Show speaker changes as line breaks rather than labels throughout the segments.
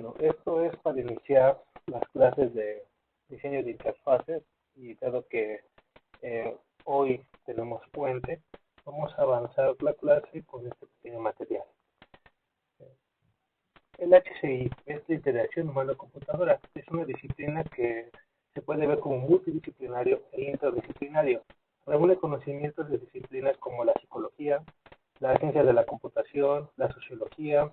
Bueno, esto es para iniciar las clases de diseño de interfaces y dado que eh, hoy tenemos puente, vamos a avanzar la clase con este pequeño material. El HCI es la interacción humano-computadora. Es una disciplina que se puede ver como multidisciplinario e interdisciplinario. Reúne conocimientos de disciplinas como la psicología, la ciencia de la computación, la sociología,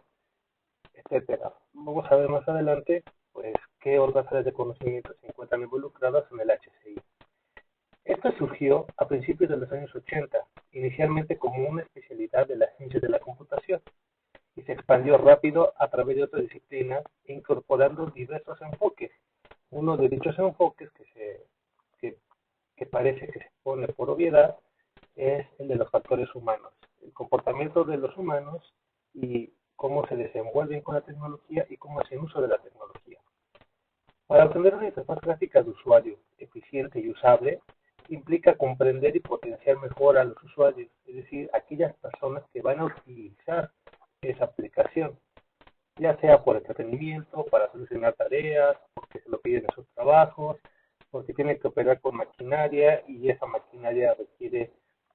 etcétera. Vamos a ver más adelante, pues, qué órganos de conocimiento se encuentran involucrados en el HCI. Esto surgió a principios de los años 80, inicialmente como una especialidad de la ciencia de la computación, y se expandió rápido a través de otras disciplinas, incorporando diversos enfoques. Uno de dichos enfoques que, que parece que se pone por obviedad es el de los factores humanos, el comportamiento de los humanos y cómo se desenvuelven con la tecnología y cómo hacen uso de la tecnología. Para obtener una interfaz gráfica de usuario eficiente y usable, implica comprender y potenciar mejor a los usuarios, es decir, aquellas personas que van a utilizar esa aplicación, ya sea por entretenimiento, para solucionar tareas, porque se lo piden en sus trabajos, porque tienen que operar con maquinaria y esa maquinaria requiere,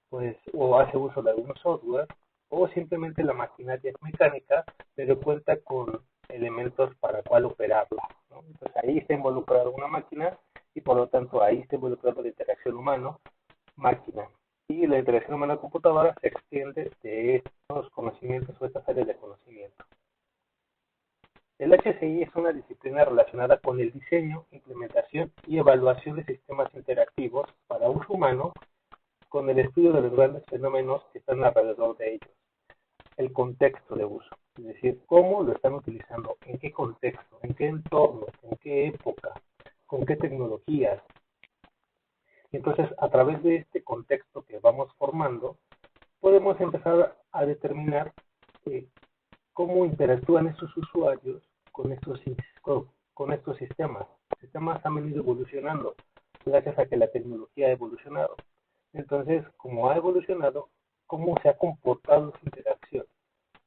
pues, o hace uso de algún software, o simplemente la maquinaria es mecánica, pero cuenta con elementos para cual operarla, ¿no? Entonces ahí está involucrada una máquina y por lo tanto ahí está involucrada la interacción humano-máquina. Y la interacción humana-computadora se extiende de estos conocimientos o estas áreas de conocimiento. El HCI es una disciplina relacionada con el diseño, implementación y evaluación de sistemas interactivos para uso humano con el estudio de los grandes fenómenos que están alrededor de ellos. El contexto de uso, es decir, cómo lo están utilizando, en qué contexto, en qué entorno, en qué época, con qué tecnologías. Y entonces, a través de este contexto que vamos formando, podemos empezar a determinar eh, cómo interactúan estos usuarios con con estos sistemas. Los sistemas han venido evolucionando gracias a que la tecnología ha evolucionado. Entonces, como ha evolucionado, cómo se ha comportado su interacción,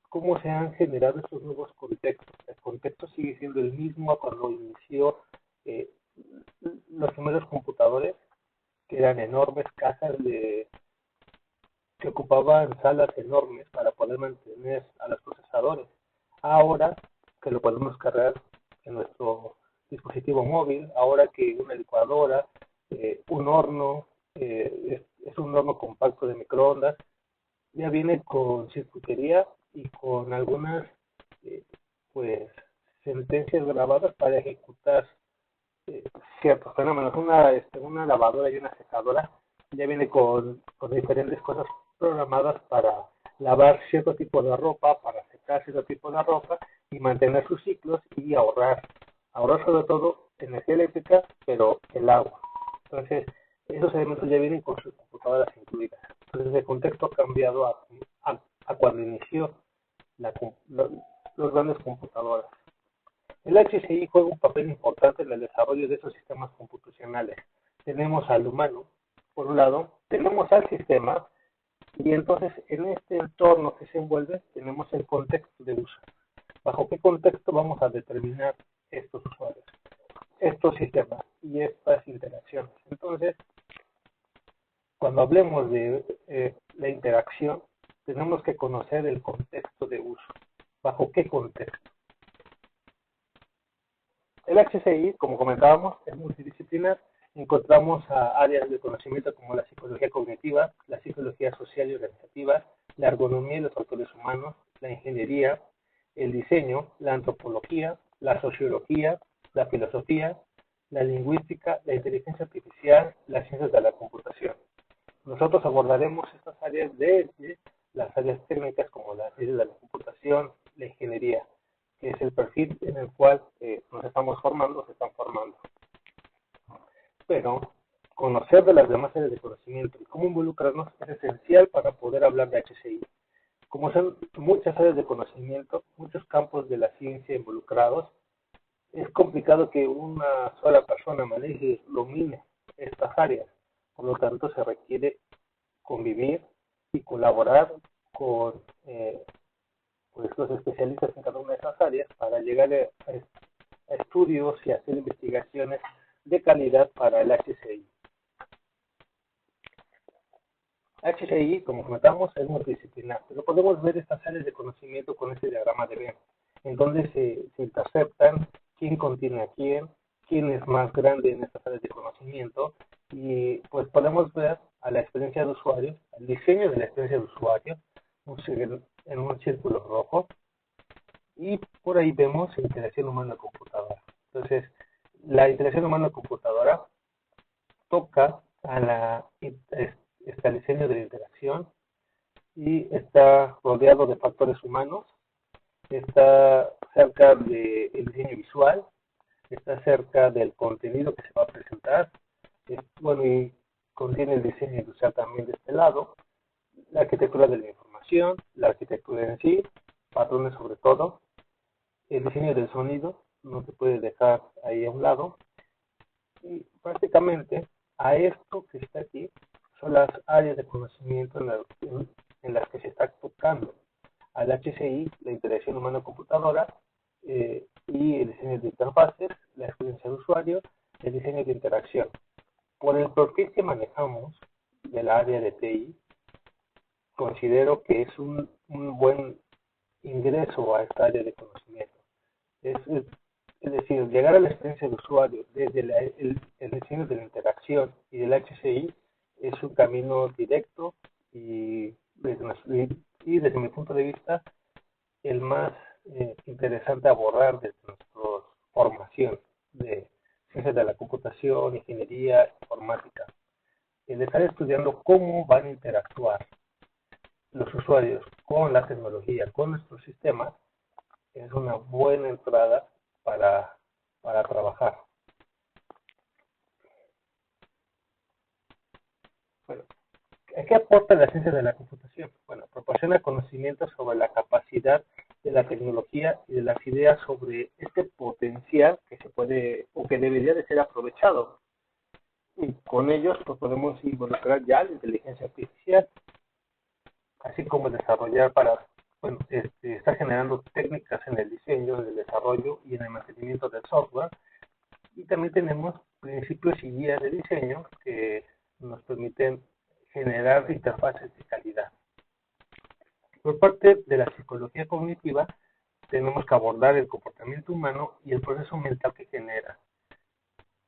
cómo se han generado estos nuevos contextos. El contexto sigue siendo el mismo cuando inició eh, los primeros computadores, que eran enormes casas que ocupaban salas enormes para poder mantener a los procesadores. Ahora que lo podemos cargar en nuestro dispositivo móvil, ahora que una licuadora, un horno, es un horno compacto de microondas, ya viene con circuitería y con algunas eh, pues sentencias grabadas para ejecutar eh, ciertos fenómenos. Una lavadora y una secadora ya viene con diferentes cosas programadas para lavar cierto tipo de ropa, para secar cierto tipo de ropa y mantener sus ciclos y ahorrar sobre todo energía eléctrica, pero el agua. Entonces, esos elementos ya vienen con sus computadoras incluidas. Entonces, el contexto ha cambiado a cuando inició la, los grandes computadoras. El HCI juega un papel importante en el desarrollo de esos sistemas computacionales. Tenemos al humano, por un lado, tenemos al sistema, y entonces en este entorno que se envuelve tenemos el contexto de uso. ¿Bajo qué contexto vamos a determinar estos usuarios, estos sistemas y estas interacciones? Entonces, cuando hablemos de la interacción, tenemos que conocer el contexto de uso. ¿Bajo qué contexto? El HCI, como comentábamos, es multidisciplinar. Encontramos a áreas de conocimiento como la psicología cognitiva, la psicología social y organizativa, la ergonomía y los factores humanos, la ingeniería, el diseño, la antropología, la sociología, la filosofía, la lingüística, la inteligencia artificial, las ciencias de la computación. Nosotros abordaremos estas áreas desde las áreas técnicas como las ciencias de la computación, la ingeniería, que es el perfil en el cual nos estamos formando, se están formando. Pero conocer de las demás áreas de conocimiento y cómo involucrarnos es esencial para poder hablar de HCI. Como son muchas áreas de conocimiento, muchos campos de la ciencia involucrados, es complicado que una sola persona maneje, domine estas áreas. Por lo tanto, se requiere convivir y colaborar con pues los especialistas en cada una de esas áreas para llegar a estudios y hacer investigaciones de calidad para el HCI. HCI, como comentamos, es multidisciplinar, pero podemos ver estas áreas de conocimiento con este diagrama de Venn, en donde se interceptan quién contiene a quién es más grande en estas áreas de conocimiento, y pues podemos ver a la experiencia de usuario, al diseño de la experiencia de usuario, en un círculo rojo, y por ahí vemos interacción humano-computadora. Entonces, la interacción humano-computadora toca está el diseño de la interacción y está rodeado de factores humanos, está cerca del diseño visual, está cerca del contenido que se va a presentar, bueno, y contiene el diseño industrial también de este lado, la arquitectura de la información, la arquitectura en sí, patrones sobre todo, el diseño del sonido, no se puede dejar ahí a un lado, y prácticamente a esto que está aquí son las áreas de conocimiento en las que se está tocando al HCI, la interacción humano-computadora, y el diseño de interfaces, la experiencia de usuario, el diseño de interacción. Por el perfil que manejamos del área de TI, considero que es un buen ingreso a esta área de conocimiento. Es decir, llegar a la experiencia de usuario desde el diseño de la interacción y del HCI es un camino directo y desde mi punto de vista el más interesante abordar desde nuestra formación de ciencias de la computación, ingeniería, informática. El estar estudiando cómo van a interactuar los usuarios con la tecnología, con nuestros sistemas, es una buena entrada para, para trabajar. Bueno, ¿qué aporta la ciencia de la computación? Bueno, proporciona conocimientos sobre la capacidad de la tecnología y de las ideas sobre este potencial que se puede o que debería de ser aprovechado. Y con ellos pues, podemos involucrar ya la inteligencia artificial, así como desarrollar bueno, está generando técnicas en el diseño, en el desarrollo y en el mantenimiento del software. Y también tenemos principios y guías de diseño que nos permiten generar interfaces de calidad. Por parte de la psicología cognitiva, tenemos que abordar el comportamiento humano y el proceso mental que genera.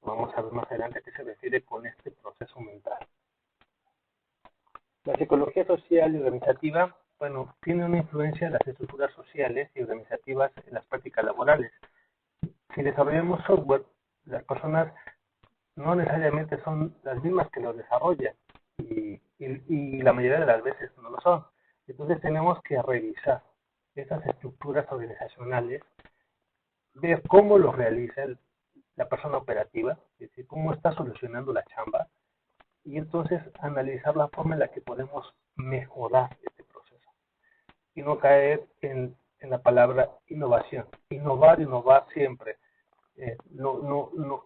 Vamos a ver más adelante a qué se refiere con este proceso mental. La psicología social y organizativa, bueno, tiene una influencia en las estructuras sociales y organizativas en las prácticas laborales. Si desarrollamos software, las personas no necesariamente son las mismas que lo desarrollan y la mayoría de las veces no lo son. Entonces tenemos que revisar esas estructuras organizacionales, ver cómo lo realiza la persona operativa, es decir, cómo está solucionando la chamba, y entonces analizar la forma en la que podemos mejorar este proceso y no caer en la palabra innovación. Innovar siempre. No,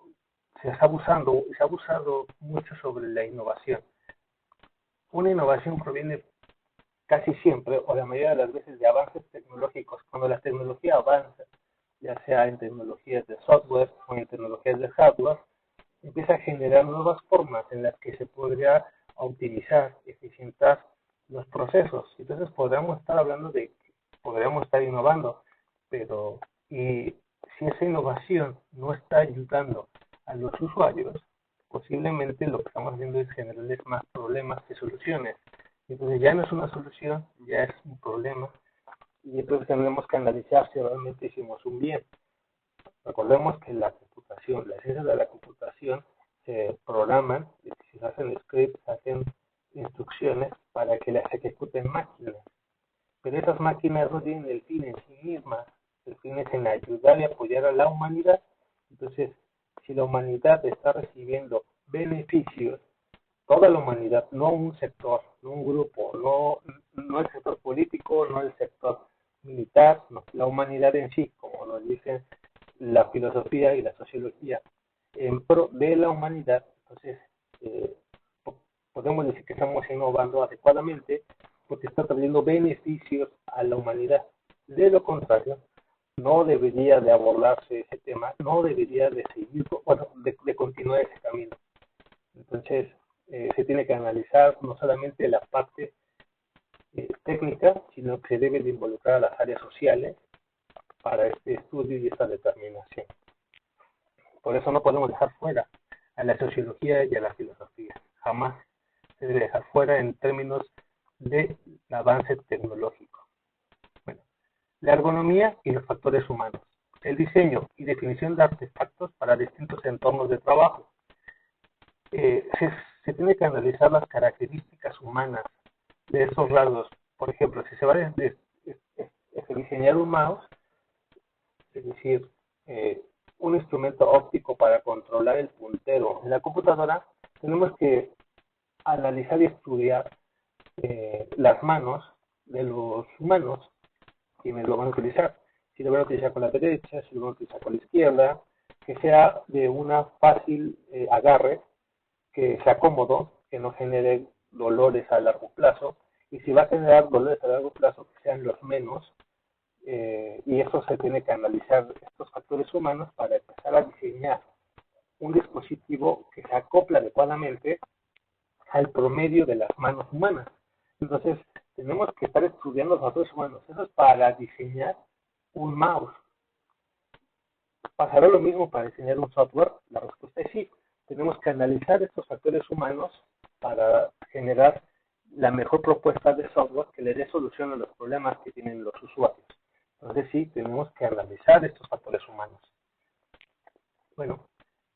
se ha abusado mucho sobre la innovación. Una innovación proviene casi siempre, o la mayoría de las veces, de avances tecnológicos. Cuando la tecnología avanza, ya sea en tecnologías de software o en tecnologías de hardware, empieza a generar nuevas formas en las que se podría optimizar, eficientar los procesos. Entonces podríamos estar innovando, pero y si esa innovación no está ayudando a los usuarios, posiblemente lo que estamos haciendo es generarles más problemas que soluciones. Entonces ya no es una solución, ya es un problema, y entonces tendremos que analizar si realmente hicimos un bien. Recordemos que la computación, las ciencias de la computación se programan, se hacen scripts, se hacen instrucciones para que las ejecuten máquinas. Pero esas máquinas no tienen el fin en sí mismas, el fin es en ayudar y apoyar a la humanidad. Entonces, si la humanidad está recibiendo beneficios, toda la humanidad, no un sector, no un grupo, no el sector político, no el sector militar, no, la humanidad en sí, como nos dicen la filosofía y la sociología, en pro de la humanidad, entonces eh, podemos decir que estamos innovando adecuadamente porque está trayendo beneficios a la humanidad De lo contrario, no debería de abordarse ese tema, no debería de seguir, bueno, de continuar ese camino. Entonces, se tiene que analizar no solamente la parte técnica, sino que se debe de involucrar a las áreas sociales para este estudio y esta determinación. Por eso no podemos dejar fuera a la sociología y a la filosofía. Jamás se debe dejar fuera en términos del avance tecnológico. Bueno, la ergonomía y los factores humanos. El diseño y definición de artefactos para distintos entornos de trabajo. Se tiene que analizar las características humanas de estos rasgos. Por ejemplo, si se va a diseñar un mouse, es decir, un instrumento óptico para controlar el puntero en la computadora, tenemos que analizar y estudiar las manos de los humanos, quienes lo van a utilizar. Si lo van a utilizar con la derecha, si lo van a utilizar con la izquierda, que sea de una fácil agarre, que sea cómodo, que no genere dolores a largo plazo, y si va a generar dolores a largo plazo, que sean los menos, y eso se tiene que analizar estos factores humanos para empezar a diseñar un dispositivo que se acopla adecuadamente al promedio de las manos humanas. Entonces, tenemos que estar estudiando los factores humanos. Eso es para diseñar un mouse. ¿Pasará lo mismo para diseñar un software? La respuesta es sí. Tenemos que analizar estos factores humanos para generar la mejor propuesta de software que le dé solución a los problemas que tienen los usuarios. Entonces sí, tenemos que analizar estos factores humanos. Bueno,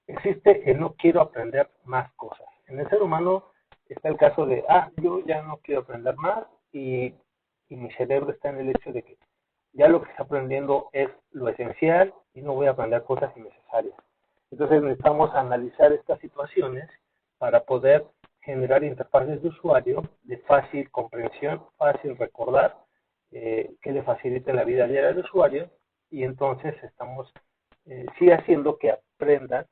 existe el no quiero aprender más cosas. En el ser humano está el caso de, yo ya no quiero aprender más y mi cerebro está en el hecho de que ya lo que está aprendiendo es lo esencial y no voy a aprender cosas innecesarias. Entonces necesitamos analizar estas situaciones para poder generar interfaces de usuario de fácil comprensión, fácil recordar, que le faciliten la vida diaria del usuario, y entonces estamos sí haciendo que aprendan,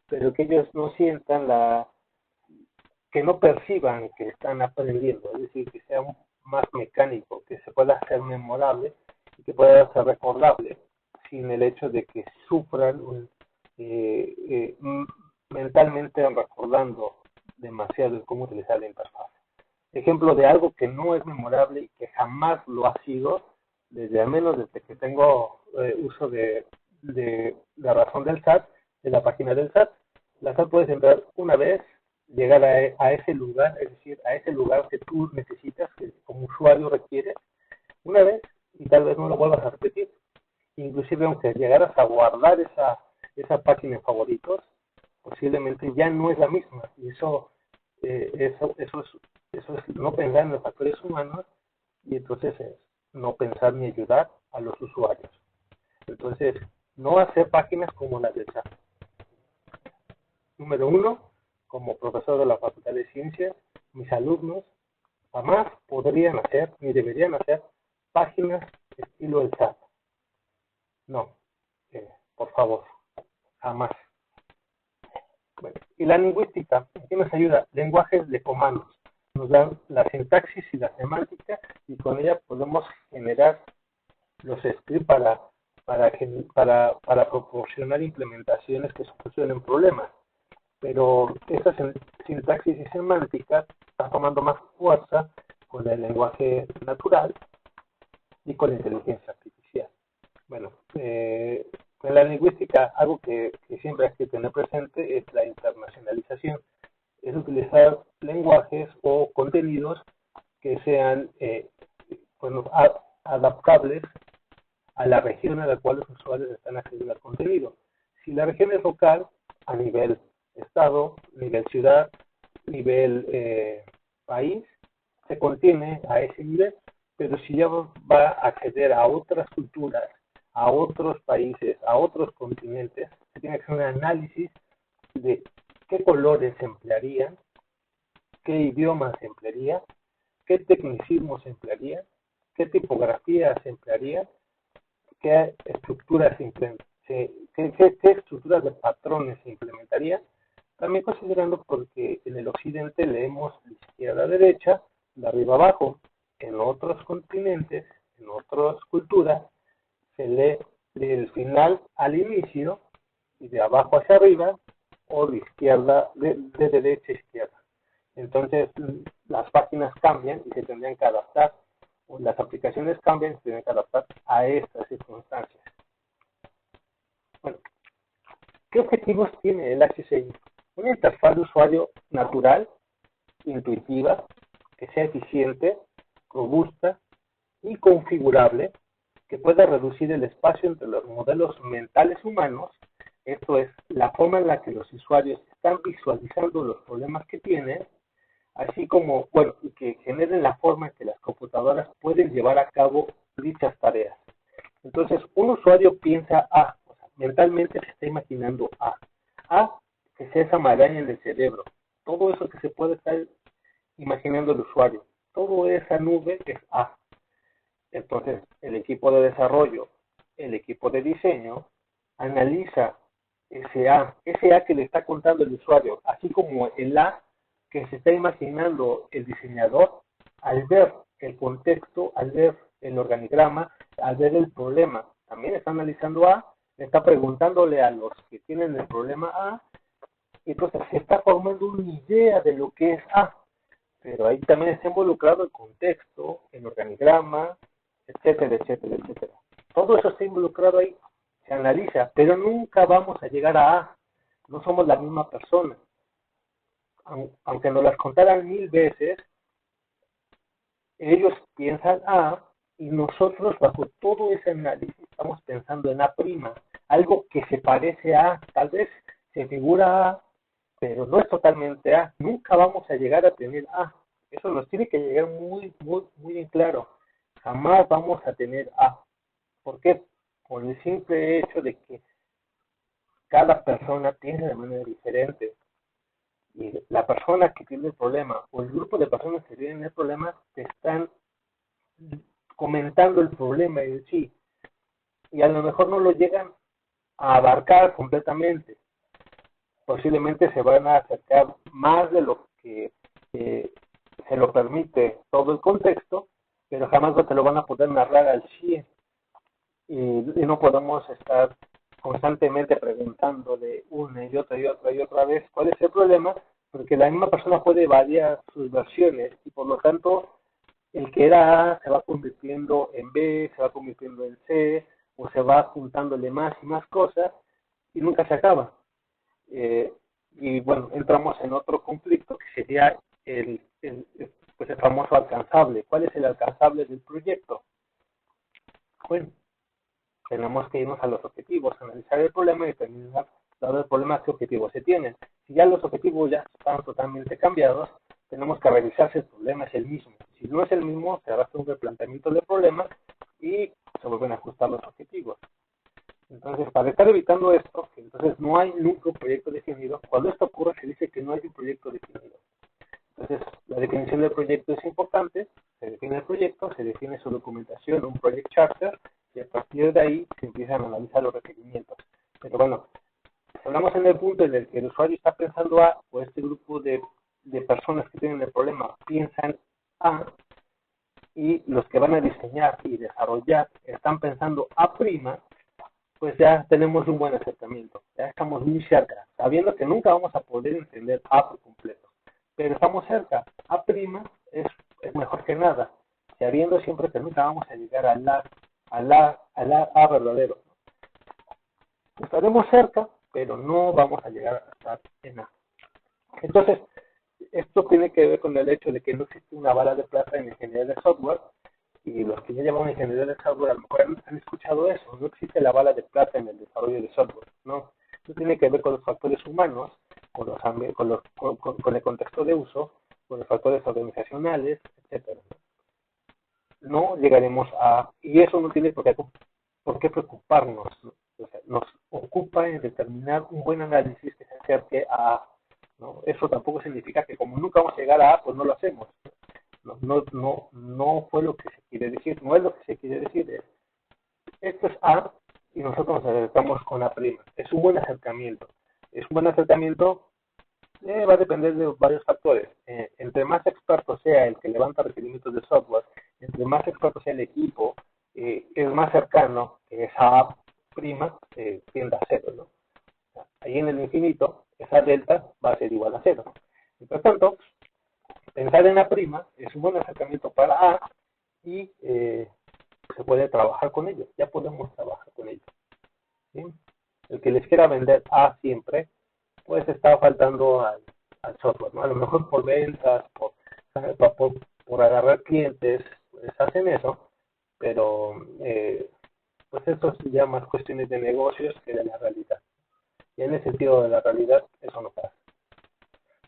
pero que ellos no sientan que no perciban que están aprendiendo, es decir, que sea más mecánico, que se pueda hacer memorable y que pueda ser recordable sin el hecho de que sufran mentalmente recordando demasiado el cómo utilizar la interfaz. Ejemplo de algo que no es memorable y que jamás lo ha sido, desde al menos desde que tengo uso de razón del SAT, de la página del SAT. La SAT puedes entrar una vez, llegar a ese lugar, es decir, a ese lugar que tú necesitas, que como usuario requieres, una vez y tal vez no lo vuelvas a repetir. Inclusive aunque llegaras a guardar esa página en favoritos, posiblemente ya no es la misma. Y eso es no pensar en los factores humanos, y entonces es no pensar ni ayudar a los usuarios. Entonces, no hacer páginas como las del SAT. Número 1, como profesor de la Facultad de Ciencias, mis alumnos jamás podrían hacer ni deberían hacer páginas estilo el SAT. No, por favor, jamás. Bueno, y la lingüística, ¿qué nos ayuda? Lenguajes de comandos. Nos dan la sintaxis y la semántica, y con ella podemos generar los scripts para proporcionar implementaciones que solucionen problemas. Pero esa sintaxis y semántica está tomando más fuerza con el lenguaje natural y con la inteligencia artificial. Bueno, en la lingüística algo que siempre hay que tener presente es la internacionalización. Es utilizar lenguajes o contenidos que sean adaptables a la región a la cual los usuarios están accediendo al contenido. Si la región es local, a nivel estado, nivel ciudad, nivel país, se contiene a ese nivel, pero si ya va a acceder a otras culturas, a otros países, a otros continentes, se tiene que hacer un análisis de qué colores se emplearían, qué idiomas se emplearía, qué tecnicismos se emplearía, qué tipografía se emplearía, qué estructuras qué estructuras de patrones se implementaría, también considerando porque en el occidente leemos de izquierda a derecha, de arriba a abajo. En otros continentes, en nuestras culturas se lee del final al inicio y de abajo hacia arriba o de izquierda, de derecha a izquierda. Entonces las páginas cambian y se tendrían que adaptar, o las aplicaciones cambian y se tendrían que adaptar a estas circunstancias. Bueno, ¿qué objetivos tiene el HCI? Una interfaz de usuario natural, intuitiva, que sea eficiente, robusta y configurable, que pueda reducir el espacio entre los modelos mentales humanos, esto es, la forma en la que los usuarios están visualizando los problemas que tienen, así como, bueno, y que generen la forma en que las computadoras pueden llevar a cabo dichas tareas. Entonces, un usuario piensa A, o sea, mentalmente se está imaginando A, que sea esa maraña en el cerebro, todo eso que se puede estar imaginando el usuario, toda esa nube es A. Entonces, el equipo de desarrollo, el equipo de diseño, analiza ese A que le está contando el usuario, así como el A que se está imaginando el diseñador al ver el contexto, al ver el organigrama, al ver el problema. También está analizando A, está preguntándole a los que tienen el problema A, y entonces se está formando una idea de lo que es A. Pero ahí también está involucrado el contexto, el organigrama, etcétera, etcétera, etcétera. Todo eso está involucrado ahí, se analiza, pero nunca vamos a llegar a A. No somos la misma persona. Aunque nos las contaran 1000 veces, ellos piensan A y nosotros bajo todo ese análisis estamos pensando en A', algo que se parece a A, tal vez se figura A, pero no es totalmente A. Nunca vamos a llegar a tener A. Eso nos tiene que llegar muy, muy, muy en claro. Jamás vamos a tener A. ¿Por qué? Por el simple hecho de que cada persona piensa de manera diferente. Y la persona que tiene el problema o el grupo de personas que tienen el problema te están comentando el problema en sí. Y a lo mejor no lo llegan a abarcar completamente. Posiblemente se van a acercar más de lo que se lo permite todo el contexto, pero jamás no te lo van a poder narrar al 100. Y no podemos estar constantemente preguntándole una y otra y otra y otra vez cuál es el problema, porque la misma persona puede variar sus versiones y por lo tanto el que era A se va convirtiendo en B, se va convirtiendo en C, o se va juntándole más y más cosas y nunca se acaba. Y bueno, entramos en otro conflicto que sería pues el famoso alcanzable. ¿Cuál es el alcanzable del proyecto? Bueno, tenemos que irnos a los objetivos, analizar el problema y determinar, dado el problema, qué objetivos se tienen. Si ya los objetivos ya están totalmente cambiados, tenemos que revisar si el problema es el mismo. Si no es el mismo, se hace un replanteamiento del problema y se vuelven a ajustar los objetivos. Entonces, para estar evitando esto, que entonces no hay nunca un proyecto definido, cuando esto ocurre se dice que no hay un proyecto definido. Entonces, la definición del proyecto es importante, se define el proyecto, se define su documentación, un project charter, y a partir de ahí se empiezan a analizar los requerimientos. Pero bueno, si hablamos en el punto en el que el usuario está pensando A, o este grupo de personas que tienen el problema piensan A, y los que van a diseñar y desarrollar están pensando A', pues ya tenemos un buen acercamiento, ya estamos muy cerca, sabiendo que nunca vamos a poder entender A por completo, pero estamos cerca. A' es mejor que nada, sabiendo siempre que nunca vamos a llegar al A verdadero. Estaremos cerca, pero no vamos a llegar a estar en A. Entonces, esto tiene que ver con el hecho de que no existe una bala de plata en ingeniería de software, y los que ya llevan ingeniería de software a lo mejor han escuchado eso. No existe la bala de plata en el desarrollo de software, ¿no? Esto tiene que ver con los factores humanos, con el contexto de uso, con los factores organizacionales, etcétera. No llegaremos a, y eso no tiene por qué preocuparnos, ¿no? O sea, nos ocupa en determinar un buen análisis que se acerque a A, ¿no? Eso tampoco significa que como nunca vamos a llegar a A, pues no lo hacemos. No fue lo que se quiere decir, no es lo que se quiere decir. Esto es A y nosotros nos acercamos con A'. Es un buen acercamiento. Es un buen acercamiento, va a depender de varios factores. Entre más experto sea el que levanta requerimientos de software, entre más experto sea el equipo es más cercano que esa A' tienda a cero, ¿no? Ahí en el infinito, esa delta va a ser igual a cero. Por tanto, pensar en la prima es un buen acercamiento para A y se puede trabajar con ello. Ya podemos trabajar con ello. ¿Sí? El que les quiera vender A siempre, pues está faltando al software, ¿no? A lo mejor por ventas, por agarrar clientes, pues hacen eso, pero pues eso es ya más cuestiones de negocios que de la realidad. Y en el sentido de la realidad, eso no pasa.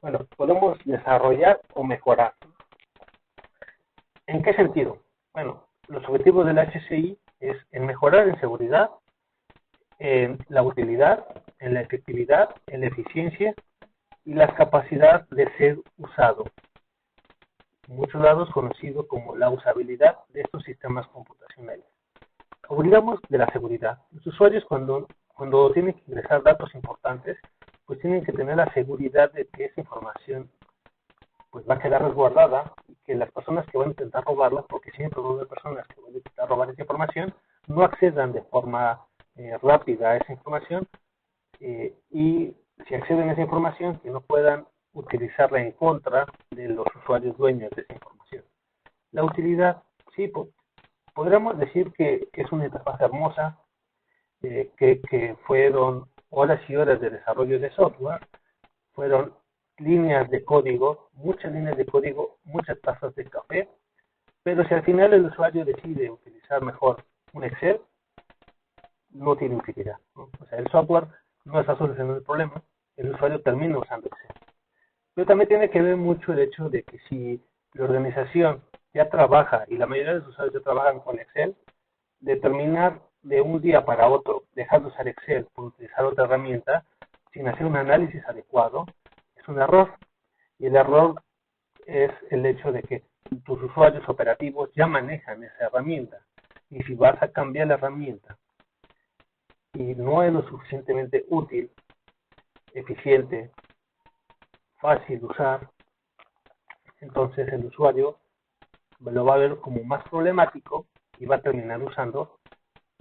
Bueno, podemos desarrollar o mejorar. ¿En qué sentido? Bueno, los objetivos del HCI es en mejorar en seguridad, en la utilidad, en la efectividad, en la eficiencia y la capacidad de ser usado. En muchos lados conocido como la usabilidad de estos sistemas computacionales. Olvidamos de la seguridad. Los usuarios cuando tienen que ingresar datos importantes, pues tienen que tener la seguridad de que esa información pues va a quedar resguardada y que las personas que van a intentar robarla, porque siempre va a haber personas que van a intentar robar esa información, no accedan de forma rápida a esa información y si acceden a esa información, que no puedan utilizarla en contra de los usuarios dueños de esa información. La utilidad, sí, podríamos decir que es una interfaz hermosa, que fueron horas y horas de desarrollo de software, fueron líneas de código, muchas líneas de código, muchas tazas de café, pero si al final el usuario decide utilizar mejor un Excel, no tiene utilidad, ¿no? O sea, el software no está solucionando el problema, el usuario termina usando Excel. Pero también tiene que ver mucho el hecho de que si la organización ya trabaja, y la mayoría de los usuarios ya trabajan con Excel, determinar de un día para otro, dejar de usar Excel por utilizar otra herramienta, sin hacer un análisis adecuado, es un error. Y el error es el hecho de que tus usuarios operativos ya manejan esa herramienta. Y si vas a cambiar la herramienta y no es lo suficientemente útil, eficiente, fácil de usar, entonces el usuario lo va a ver como más problemático y va a terminar usando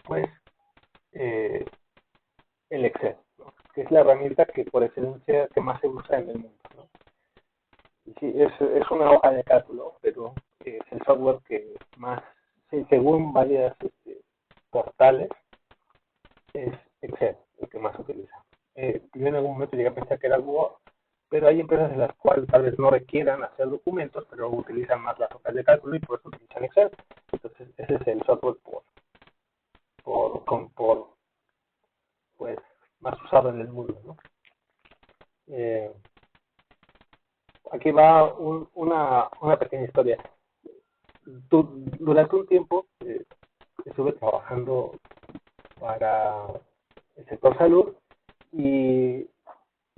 pues eh, el Excel, ¿no? Que es la herramienta que por excelencia que más se usa en el mundo, ¿no? Y sí, es una hoja de cálculo, pero es el software que más, sí, según varias portales, es Excel el que más se utiliza. Yo en algún momento llegué a pensar que era Word, pero hay empresas en las cuales tal vez no requieran hacer documentos, pero utilizan más las hojas de cálculo y por eso utilizan Excel. Entonces ese es el software por pues más usado en el mundo, ¿no? Eh, Aquí va una pequeña historia. Durante un tiempo estuve trabajando para el sector salud y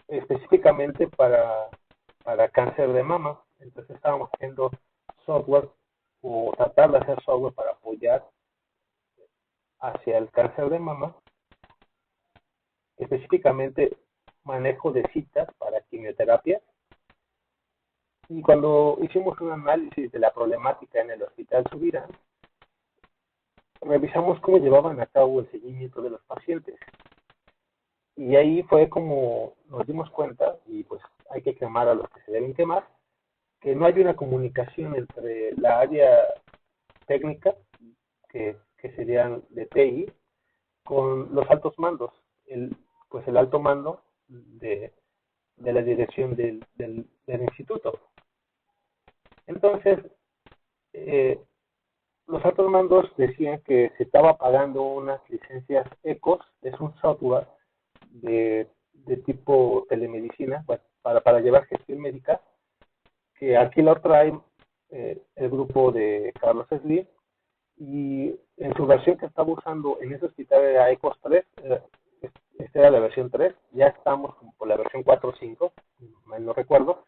específicamente para cáncer de mama. Entonces estábamos haciendo software o tratar de hacer software para apoyar hacia el cáncer de mama, específicamente manejo de citas para quimioterapia. Y cuando hicimos un análisis de la problemática en el hospital Subirán, revisamos cómo llevaban a cabo el seguimiento de los pacientes. Y ahí fue como nos dimos cuenta, y pues hay que quemar a los que se deben quemar, que no hay una comunicación entre la área técnica, que serían de TI, con los altos mandos. Pues el alto mando de la dirección del instituto. Entonces, los altos mandos decían que se estaba pagando unas licencias ECOS, es un software de tipo telemedicina, pues, para llevar gestión médica, que aquí lo trae el grupo de Carlos Slim, y en su versión que estaba usando en ese hospital era ECOS 3, esta era la versión 3, ya estamos por la versión 4 o 5, mal no recuerdo,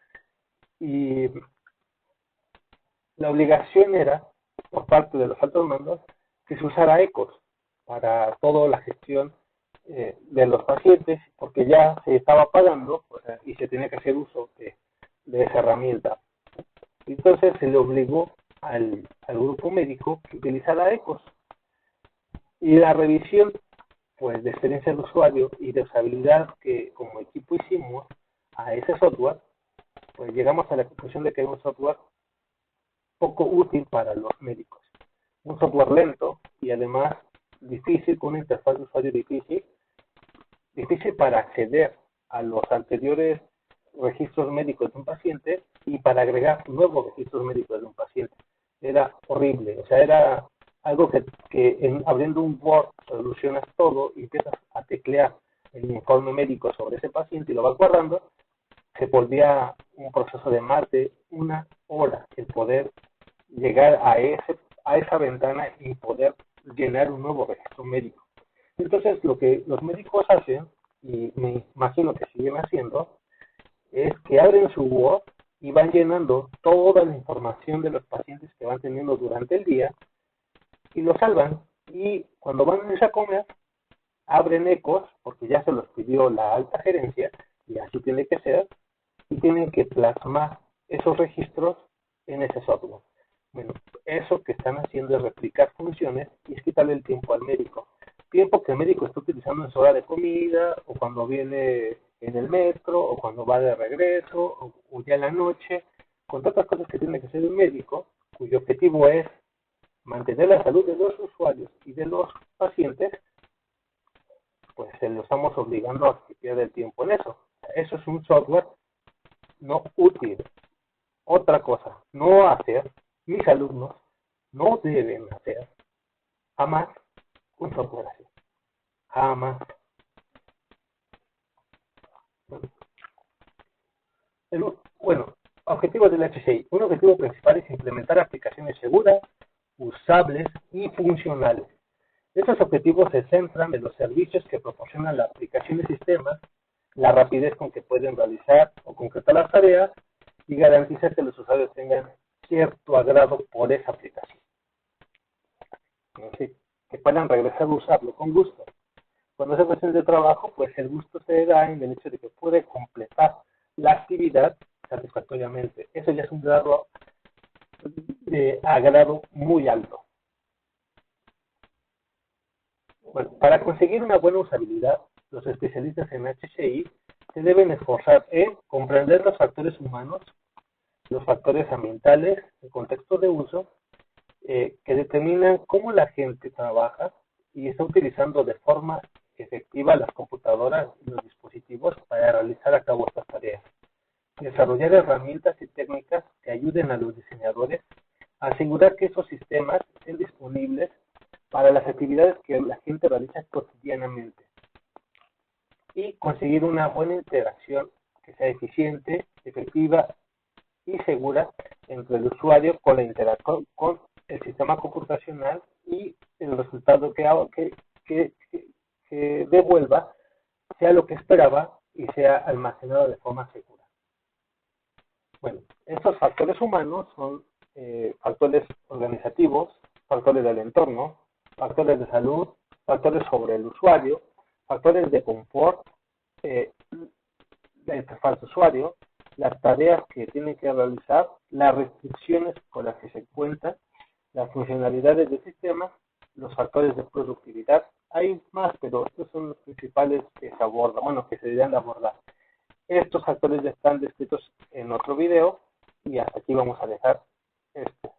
y la obligación era, por parte de los altos mandos, que se usara ECOS para toda la gestión de los pacientes, porque ya se estaba pagando, o sea, y se tenía que hacer uso de esa herramienta. Entonces se le obligó al grupo médico que utilizara ECOS. Y la revisión pues de experiencia del usuario y de usabilidad que como equipo hicimos a ese software, pues llegamos a la conclusión de que es un software poco útil para los médicos. Un software lento y además difícil, con una interfaz de usuario difícil para acceder a los anteriores registros médicos de un paciente y para agregar nuevos registros médicos de un paciente. Era horrible, o sea, era algo que abriendo un Word solucionas todo y empiezas a teclear el informe médico sobre ese paciente y lo vas guardando, se volvía un proceso de más de una hora el poder llegar a esa ventana y poder llenar un nuevo registro médico. Entonces, lo que los médicos hacen, y me imagino que siguen haciendo, es que abren su Word y van llenando toda la información de los pacientes que van teniendo durante el día y lo salvan. Y cuando van a irse a comer, abren ecos, porque ya se los pidió la alta gerencia, y así tiene que ser, y tienen que plasmar esos registros en ese software. Bueno, eso que están haciendo es replicar funciones y es quitarle el tiempo al médico. Tiempo que el médico está utilizando en su hora de comida, o cuando viene en el metro, o cuando va de regreso, o ya en la noche, con tantas cosas que tiene que hacer un médico, cuyo objetivo es mantener la salud de los usuarios y de los pacientes, pues se lo estamos obligando a que pierda el tiempo en eso. Eso es un software no útil. Otra cosa, no hacer, mis alumnos no deben hacer jamás un software así. Jamás. Bueno, objetivos del HCI. Un objetivo principal es implementar aplicaciones seguras, usables y funcionales. Estos objetivos se centran en los servicios que proporcionan la aplicación de sistemas, la rapidez con que pueden realizar o concretar las tareas y garantizar que los usuarios tengan cierto agrado por esa aplicación. Así, que puedan regresar a usarlo con gusto. Cuando se presenta el trabajo, pues el gusto se da en el hecho de que puede completar la actividad satisfactoriamente. Eso ya es un grado de agrado muy alto. Bueno, para conseguir una buena usabilidad, los especialistas en HCI se deben esforzar en comprender los factores humanos, los factores ambientales, el contexto de uso, que determinan cómo la gente trabaja y está utilizando de forma efectiva las computadoras y los dispositivos para realizar a cabo estas tareas. Desarrollar herramientas y técnicas que ayuden a los diseñadores a asegurar que esos sistemas estén disponibles para las actividades que la gente realiza cotidianamente y conseguir una buena interacción que sea eficiente, efectiva y segura entre el usuario con la interacción con el sistema computacional y el resultado que devuelva sea lo que esperaba y sea almacenado de forma segura. Bueno, estos factores humanos son factores organizativos, factores del entorno, factores de salud, factores sobre el usuario, factores de confort, la interfaz de usuario, las tareas que tiene que realizar, las restricciones con las que se cuentan, las funcionalidades del sistema, los factores de productividad. Hay más, pero estos son los principales que se abordan, bueno, que se deberían de abordar. Estos factores ya están descritos en otro video y hasta aquí vamos a dejar este.